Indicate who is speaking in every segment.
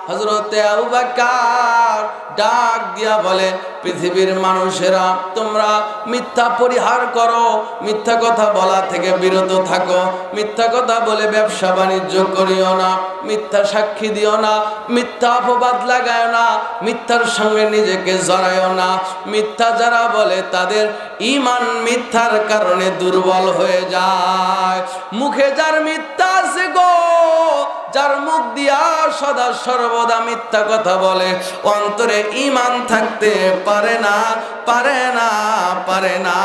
Speaker 1: হযরতে আবু বকর ডাক দিয়া বলে, পৃথিবীর মানুষেরা তোমরা মিথ্যা পরিহার করো, মিথ্যা কথা বলা থেকে বিরত থাকো, মিথ্যা কথা বলে ব্যবসা বাণিজ্য করিও না, মিথ্যা সাক্ষী দিও না, মিথ্যা অপবাদ লাগায়ও না, মিথ্যার সঙ্গে নিজেকে জড়ায়ও না। মিথ্যা যারা বলে তাদের ঈমান মিথ্যার কারণে দুর্বল হয়ে যায়। মুখে যার মিথ্যা আছে গো, যার মুখ দিয়া সদা সর্বদা মিথ্যা কথা বলে, অন্তরে ঈমান থাকতে পারে না, পারে না, পারে না।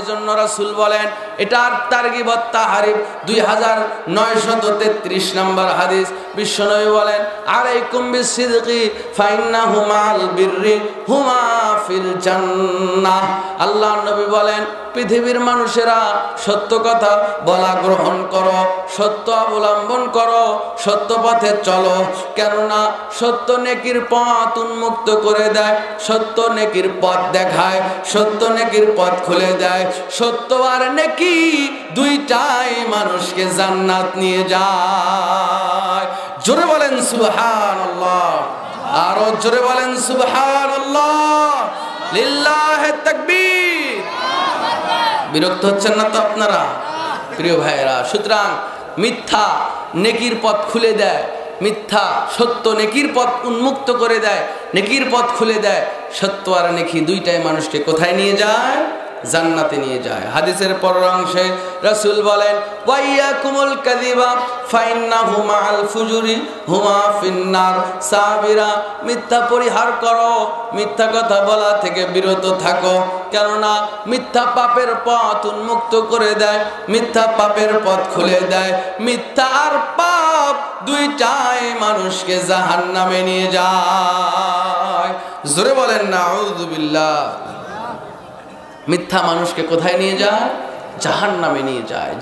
Speaker 1: এজন্য রাসূল বলেন, এটার তারগিব তাহরিব 2933 নম্বর হাদিস। বিশ্বনবী বলেন, আলাইকুম বিসিদকি ফাইন্নাহু মাল বিররি হুমা ফিল জান্নাহ। আল্লাহর নবী বলেন, পৃথিবীর মানুষেরা সত্য কথা বলা গ্রহণ করো, সত্য অবলম্বন করো, সত্য পথে চলো। কেননা সত্য নেকির পথ উন্মুক্ত করে দেয়, সত্য নেকির পথ দেখায়, সত্য নেকির পথ খুলে দেয়। সত্য আর নেকি দুইটাই মানুষকে জান্নাত নিয়ে যায়। জোরে বলেন সুবহানাল্লাহ, আরো জোরে বলেন সুবহানাল্লাহ, লিল্লাহি তাকবীর। বিরক্ত হচ্ছেন না তো আপনারা প্রিয় ভাইয়েরা? সুতরাং মিথ্যা নেকির পথ খুলে দেয়, মিথ্যা সত্য নেকির পথ উন্মুক্ত করে দেয়, নেকির পথ খুলে দেয়। সত্য আর নেকি দুইটাই মানুষকে কোথায় নিয়ে যায়? জান্নাতে নিয়ে যায়। হাদিসের পরের অংশে রাসূল বলেন, ওয়াইয়াকুমুল কাযিবা ফাইন্নাহু মাআল ফুজুরি হুমা ফিন্নার। সাহাবীরা মিথ্যা পরিহার করো, মিথ্যা কথা বলা থেকে বিরত থাকো, কেননা মিথ্যা পাপের পথ উন্মুক্ত করে দেয়, মিথ্যা পাপের পথ খুলে দেয়। মিথ্যা আর পাপ দুইটাই মানুষকে জাহান্নামে নিয়ে যায়। জোরে বলেন নাউযু বিল্লাহ। মিথ্যা মানুষকে কোথায় নিয়ে যায়? জাহান্নামে নিয়ে যায়।